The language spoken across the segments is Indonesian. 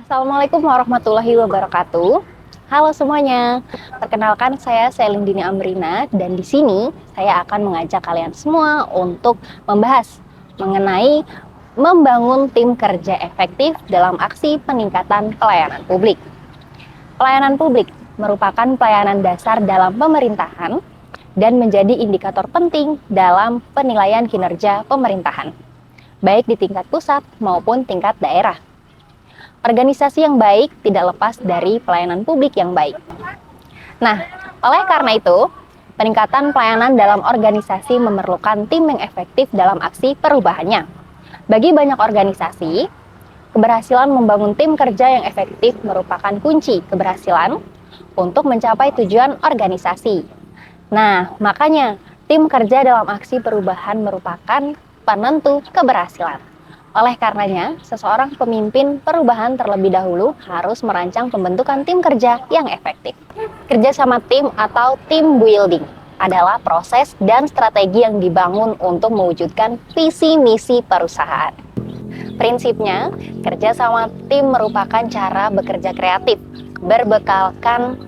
Assalamualaikum warahmatullahi wabarakatuh. Halo semuanya, perkenalkan saya Selindini Amrina dan di sini saya akan mengajak kalian semua untuk membahas mengenai membangun tim kerja efektif dalam aksi peningkatan pelayanan publik. Pelayanan publik merupakan pelayanan dasar dalam pemerintahan dan menjadi indikator penting dalam penilaian kinerja pemerintahan, baik di tingkat pusat maupun tingkat daerah. Organisasi yang baik tidak lepas dari pelayanan publik yang baik. Nah, oleh karena itu, peningkatan pelayanan dalam organisasi memerlukan tim yang efektif dalam aksi perubahannya. Bagi banyak organisasi, keberhasilan membangun tim kerja yang efektif merupakan kunci keberhasilan untuk mencapai tujuan organisasi. Nah, makanya tim kerja dalam aksi perubahan merupakan penentu keberhasilan. Oleh karenanya, seseorang pemimpin perubahan terlebih dahulu harus merancang pembentukan tim kerja yang efektif. Kerja sama tim atau team building adalah proses dan strategi yang dibangun untuk mewujudkan visi misi perusahaan. Prinsipnya, kerja sama tim merupakan cara bekerja kreatif, berbekalkan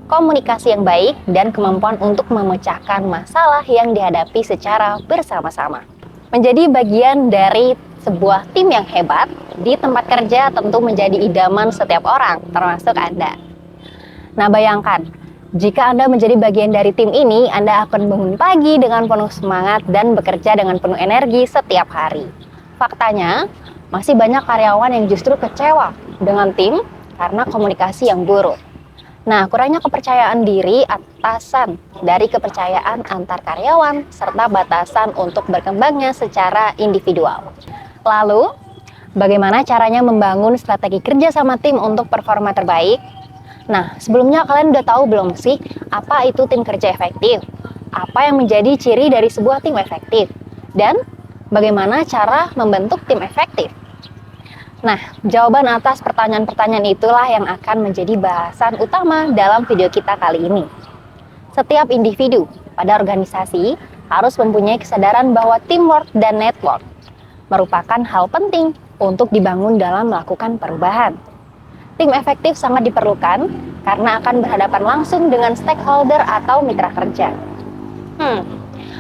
komunikasi yang baik dan kemampuan untuk memecahkan masalah yang dihadapi secara bersama-sama. Menjadi bagian dari sebuah tim yang hebat di tempat kerja tentu menjadi idaman setiap orang, termasuk Anda. Nah, bayangkan, jika Anda menjadi bagian dari tim ini, Anda akan bangun pagi dengan penuh semangat dan bekerja dengan penuh energi setiap hari. Faktanya, masih banyak karyawan yang justru kecewa dengan tim karena komunikasi yang buruk. Nah, kurangnya kepercayaan diri atasan dari kepercayaan antar karyawan serta batasan untuk berkembangnya secara individual. Lalu, bagaimana caranya membangun strategi kerja sama tim untuk performa terbaik? Nah, sebelumnya kalian udah tahu belum sih apa itu tim kerja efektif? Apa yang menjadi ciri dari sebuah tim efektif? Dan bagaimana cara membentuk tim efektif? Nah, jawaban atas pertanyaan-pertanyaan itulah yang akan menjadi bahasan utama dalam video kita kali ini. Setiap individu pada organisasi harus mempunyai kesadaran bahwa teamwork dan network merupakan hal penting untuk dibangun dalam melakukan perubahan. Tim efektif sangat diperlukan karena akan berhadapan langsung dengan stakeholder atau mitra kerja.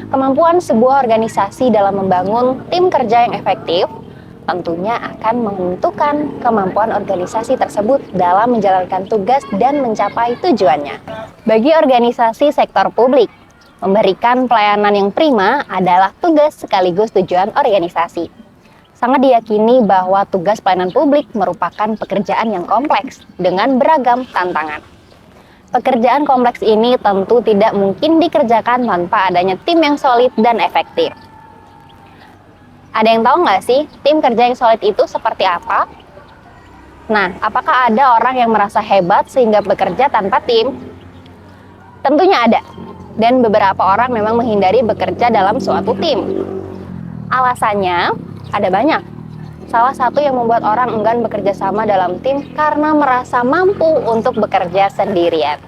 Kemampuan sebuah organisasi dalam membangun tim kerja yang efektif tentunya akan menentukan kemampuan organisasi tersebut dalam menjalankan tugas dan mencapai tujuannya. Bagi organisasi sektor publik, memberikan pelayanan yang prima adalah tugas sekaligus tujuan organisasi. Sangat diyakini bahwa tugas pelayanan publik merupakan pekerjaan yang kompleks dengan beragam tantangan. Pekerjaan kompleks ini tentu tidak mungkin dikerjakan tanpa adanya tim yang solid dan efektif. Ada yang tahu nggak sih tim kerja yang solid itu seperti apa? Nah, apakah ada orang yang merasa hebat sehingga bekerja tanpa tim? Tentunya ada, dan beberapa orang memang menghindari bekerja dalam suatu tim. Alasannya ada banyak. Salah satu yang membuat orang enggan bekerja sama dalam tim karena merasa mampu untuk bekerja sendirian.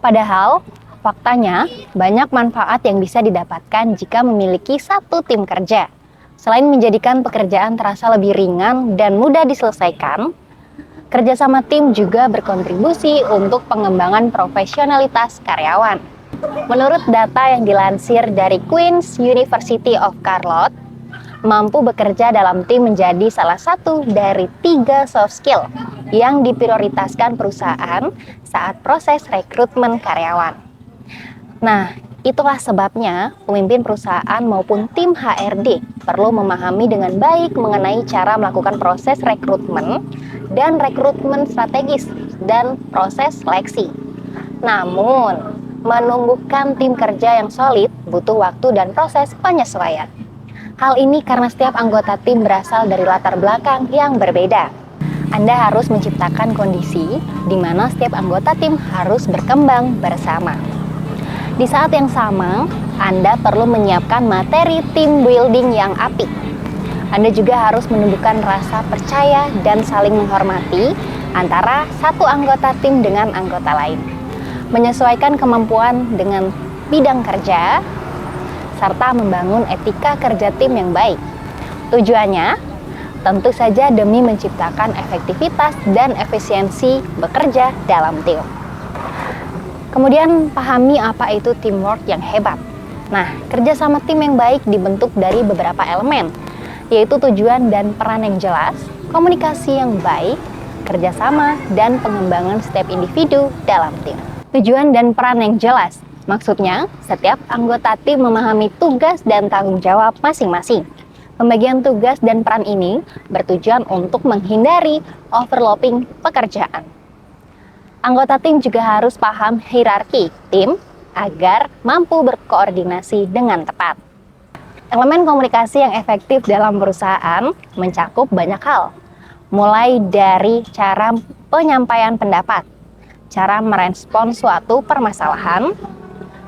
Padahal, faktanya banyak manfaat yang bisa didapatkan jika memiliki satu tim kerja. Selain menjadikan pekerjaan terasa lebih ringan dan mudah diselesaikan, kerjasama tim juga berkontribusi untuk pengembangan profesionalitas karyawan. Menurut data yang dilansir dari Queen's University of Charlotte, mampu bekerja dalam tim menjadi salah satu dari 3 soft skill yang diprioritaskan perusahaan saat proses rekrutmen karyawan. Nah, itulah sebabnya pemimpin perusahaan maupun tim HRD perlu memahami dengan baik mengenai cara melakukan proses rekrutmen dan rekrutmen strategis dan proses seleksi. Namun, menumbuhkan tim kerja yang solid butuh waktu dan proses penyesuaian. Hal ini karena setiap anggota tim berasal dari latar belakang yang berbeda. Anda harus menciptakan kondisi di mana setiap anggota tim harus berkembang bersama. Di saat yang sama, Anda perlu menyiapkan materi team building yang apik. Anda juga harus menumbuhkan rasa percaya dan saling menghormati antara satu anggota tim dengan anggota lain. Menyesuaikan kemampuan dengan bidang kerja, serta membangun etika kerja tim yang baik. Tujuannya, tentu saja demi menciptakan efektivitas dan efisiensi bekerja dalam tim. Kemudian pahami apa itu teamwork yang hebat. Nah, kerjasama tim yang baik dibentuk dari beberapa elemen, yaitu tujuan dan peran yang jelas, komunikasi yang baik, kerjasama, dan pengembangan setiap individu dalam tim. Tujuan dan peran yang jelas, maksudnya setiap anggota tim memahami tugas dan tanggung jawab masing-masing. Pembagian tugas dan peran ini bertujuan untuk menghindari overlapping pekerjaan. Anggota tim juga harus paham hierarki tim agar mampu berkoordinasi dengan tepat. Elemen komunikasi yang efektif dalam perusahaan mencakup banyak hal, mulai dari cara penyampaian pendapat, cara merespons suatu permasalahan,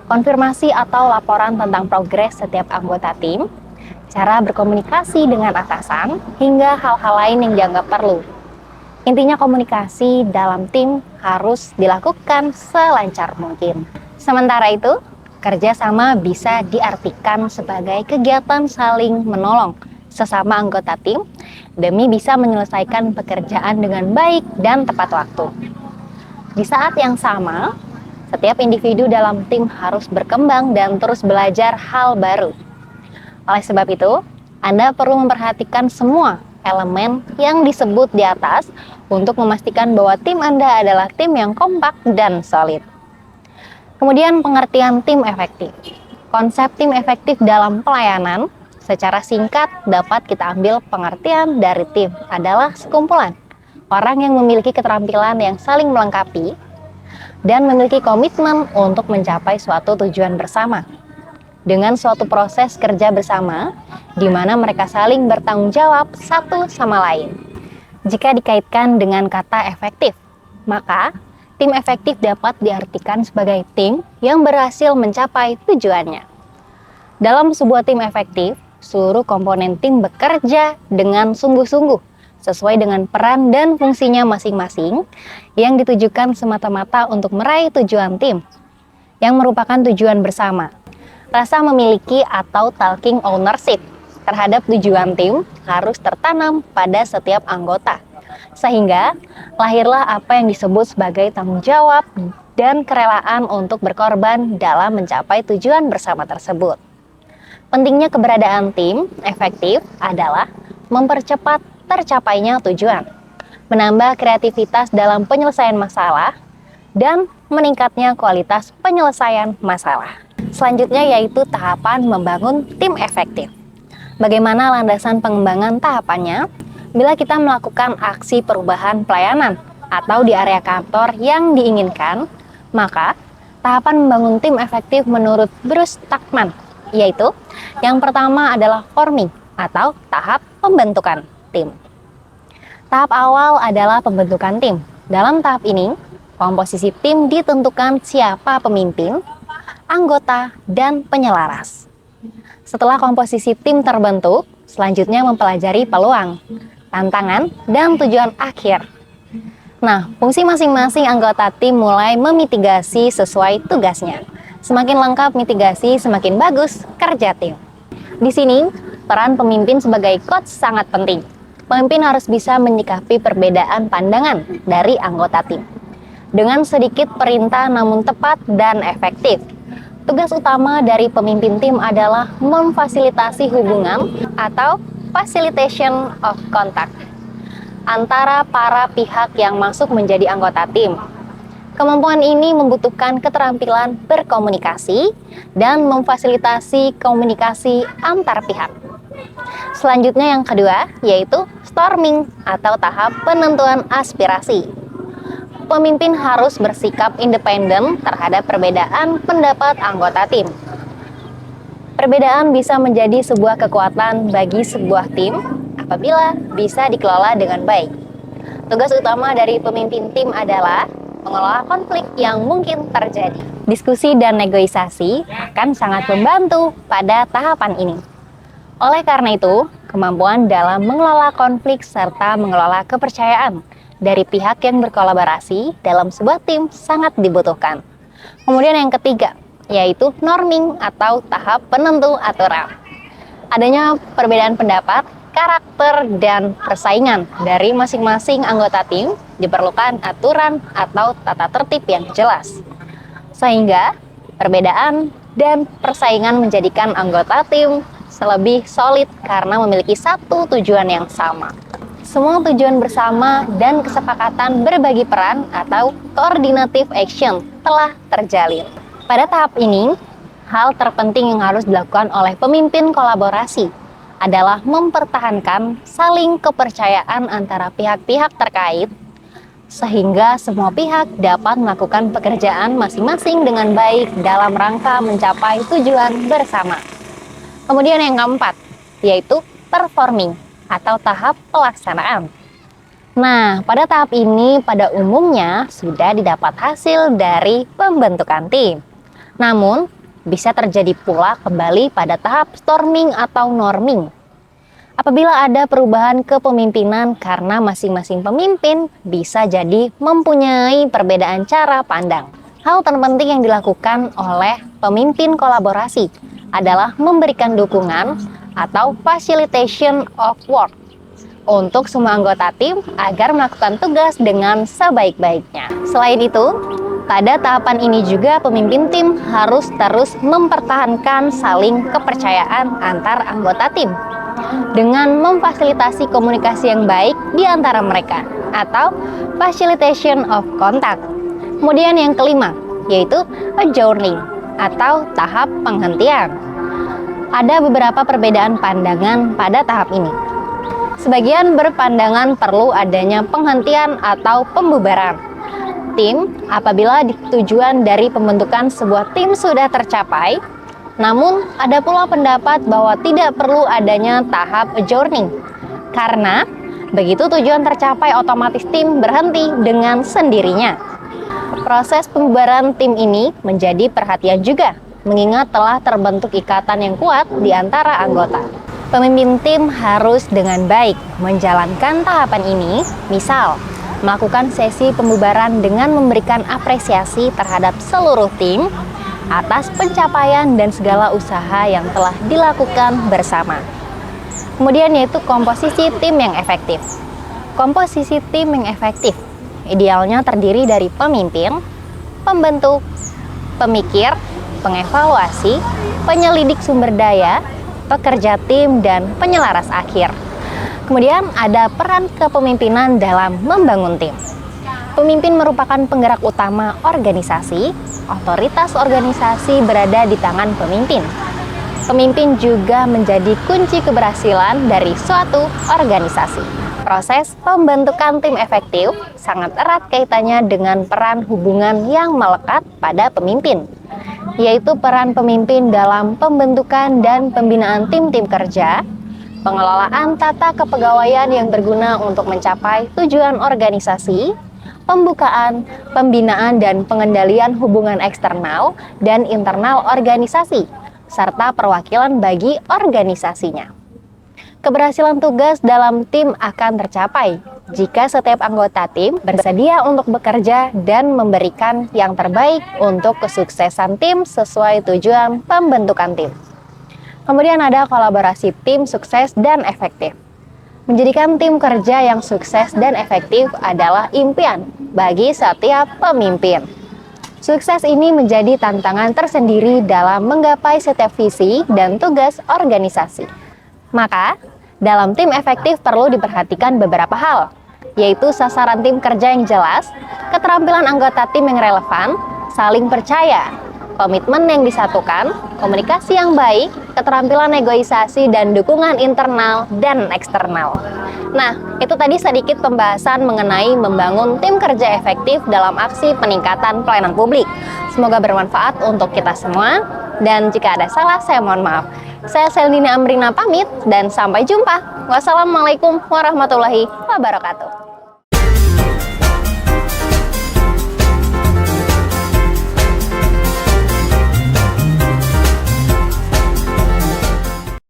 konfirmasi atau laporan tentang progres setiap anggota tim, cara berkomunikasi dengan atasan, hingga hal-hal lain yang dianggap perlu. Intinya komunikasi dalam tim harus dilakukan selancar mungkin. Sementara itu, kerjasama bisa diartikan sebagai kegiatan saling menolong sesama anggota tim demi bisa menyelesaikan pekerjaan dengan baik dan tepat waktu. Di saat yang sama, setiap individu dalam tim harus berkembang dan terus belajar hal baru. Oleh sebab itu, Anda perlu memperhatikan semua elemen yang disebut di atas untuk memastikan bahwa tim Anda adalah tim yang kompak dan solid. Kemudian pengertian tim efektif. Konsep tim efektif dalam pelayanan secara singkat dapat kita ambil pengertian dari tim adalah sekumpulan orang yang memiliki keterampilan yang saling melengkapi dan memiliki komitmen untuk mencapai suatu tujuan bersama. Dengan suatu proses kerja bersama, di mana mereka saling bertanggung jawab satu sama lain. Jika dikaitkan dengan kata efektif, maka tim efektif dapat diartikan sebagai tim yang berhasil mencapai tujuannya. Dalam sebuah tim efektif, seluruh komponen tim bekerja dengan sungguh-sungguh, sesuai dengan peran dan fungsinya masing-masing, yang ditujukan semata-mata untuk meraih tujuan tim, yang merupakan tujuan bersama. Rasa memiliki atau talking ownership terhadap tujuan tim harus tertanam pada setiap anggota, sehingga lahirlah apa yang disebut sebagai tanggung jawab dan kerelaan untuk berkorban dalam mencapai tujuan bersama tersebut. Pentingnya keberadaan tim efektif adalah mempercepat tercapainya tujuan, menambah kreativitas dalam penyelesaian masalah, dan meningkatnya kualitas penyelesaian masalah. Selanjutnya yaitu tahapan membangun tim efektif. Bagaimana landasan pengembangan tahapannya? Bila kita melakukan aksi perubahan pelayanan atau di area kantor yang diinginkan, maka tahapan membangun tim efektif menurut Bruce Tuckman, yaitu yang pertama adalah forming atau tahap pembentukan tim. Tahap awal adalah pembentukan tim. Dalam tahap ini, komposisi tim ditentukan siapa pemimpin, anggota, dan penyelaras. Setelah komposisi tim terbentuk, selanjutnya mempelajari peluang, tantangan, dan tujuan akhir. Nah, fungsi masing-masing anggota tim mulai memitigasi sesuai tugasnya. Semakin lengkap mitigasi, semakin bagus kerja tim. Di sini, peran pemimpin sebagai coach sangat penting. Pemimpin harus bisa menyikapi perbedaan pandangan dari anggota tim dengan sedikit perintah namun tepat dan efektif. Tugas utama dari pemimpin tim adalah memfasilitasi hubungan atau facilitation of contact antara para pihak yang masuk menjadi anggota tim. Kemampuan ini membutuhkan keterampilan berkomunikasi dan memfasilitasi komunikasi antar pihak. Selanjutnya yang kedua yaitu storming atau tahap penentuan aspirasi. Pemimpin harus bersikap independen terhadap perbedaan pendapat anggota tim. Perbedaan bisa menjadi sebuah kekuatan bagi sebuah tim apabila bisa dikelola dengan baik. Tugas utama dari pemimpin tim adalah mengelola konflik yang mungkin terjadi. Diskusi dan negosiasi akan sangat membantu pada tahapan ini. Oleh karena itu, kemampuan dalam mengelola konflik serta mengelola kepercayaan dari pihak yang berkolaborasi dalam sebuah tim sangat dibutuhkan. Kemudian yang ketiga, yaitu norming atau tahap penentu aturan. Adanya perbedaan pendapat karakter dan persaingan dari masing-masing anggota tim, diperlukan aturan atau tata tertib yang jelas. Sehingga perbedaan dan persaingan menjadikan anggota tim lebih solid karena memiliki satu tujuan yang sama. Semua tujuan bersama dan kesepakatan berbagi peran atau coordinative action telah terjalin. Pada tahap ini, hal terpenting yang harus dilakukan oleh pemimpin kolaborasi adalah mempertahankan saling kepercayaan antara pihak-pihak terkait, sehingga semua pihak dapat melakukan pekerjaan masing-masing dengan baik dalam rangka mencapai tujuan bersama. Kemudian yang keempat, yaitu performing atau tahap pelaksanaan. Nah, pada tahap ini pada umumnya sudah didapat hasil dari pembentukan tim. Namun, bisa terjadi pula kembali pada tahap storming atau norming. Apabila ada perubahan kepemimpinan karena masing-masing pemimpin bisa jadi mempunyai perbedaan cara pandang. Hal terpenting yang dilakukan oleh pemimpin kolaborasi adalah memberikan dukungan atau facilitation of work untuk semua anggota tim agar melakukan tugas dengan sebaik-baiknya. Selain itu, pada tahapan ini juga pemimpin tim harus terus mempertahankan saling kepercayaan antar anggota tim dengan memfasilitasi komunikasi yang baik di antara mereka atau facilitation of contact. Kemudian yang kelima, yaitu adjourning atau tahap penghentian. Ada beberapa perbedaan pandangan pada tahap ini. Sebagian berpandangan perlu adanya penghentian atau pembubaran tim apabila tujuan dari pembentukan sebuah tim sudah tercapai. Namun, ada pula pendapat bahwa tidak perlu adanya tahap adjourning karena begitu tujuan tercapai otomatis tim berhenti dengan sendirinya. Proses pembubaran tim ini menjadi perhatian juga mengingat telah terbentuk ikatan yang kuat di antara anggota. Pemimpin tim harus dengan baik menjalankan tahapan ini, misal melakukan sesi pembubaran dengan memberikan apresiasi terhadap seluruh tim atas pencapaian dan segala usaha yang telah dilakukan bersama. Kemudian yaitu komposisi tim yang efektif. Komposisi tim yang efektif idealnya terdiri dari pemimpin, pembentuk, pemikir, pengevaluasi, penyelidik sumber daya, pekerja tim, dan penyelaras akhir. Kemudian ada peran kepemimpinan dalam membangun tim. Pemimpin merupakan penggerak utama organisasi. Otoritas organisasi berada di tangan pemimpin. Pemimpin juga menjadi kunci keberhasilan dari suatu organisasi. Proses pembentukan tim efektif sangat erat kaitannya dengan peran hubungan yang melekat pada pemimpin, yaitu peran pemimpin dalam pembentukan dan pembinaan tim-tim kerja, pengelolaan tata kepegawaian yang berguna untuk mencapai tujuan organisasi, pembukaan, pembinaan dan pengendalian hubungan eksternal dan internal organisasi, serta perwakilan bagi organisasinya. Keberhasilan tugas dalam tim akan tercapai jika setiap anggota tim bersedia untuk bekerja dan memberikan yang terbaik untuk kesuksesan tim sesuai tujuan pembentukan tim. Kemudian ada kolaborasi tim sukses dan efektif. Menjadikan tim kerja yang sukses dan efektif adalah impian bagi setiap pemimpin. Sukses ini menjadi tantangan tersendiri dalam menggapai setiap visi dan tugas organisasi. Maka, dalam tim efektif perlu diperhatikan beberapa hal, yaitu sasaran tim kerja yang jelas, keterampilan anggota tim yang relevan, saling percaya, komitmen yang disatukan, komunikasi yang baik, keterampilan negosiasi, dan dukungan internal dan eksternal. Nah, itu tadi sedikit pembahasan mengenai membangun tim kerja efektif dalam aksi peningkatan pelayanan publik. Semoga bermanfaat untuk kita semua, dan jika ada salah, saya mohon maaf. Saya Selin Dini Amrina pamit, dan sampai jumpa. Wassalamualaikum warahmatullahi wabarakatuh.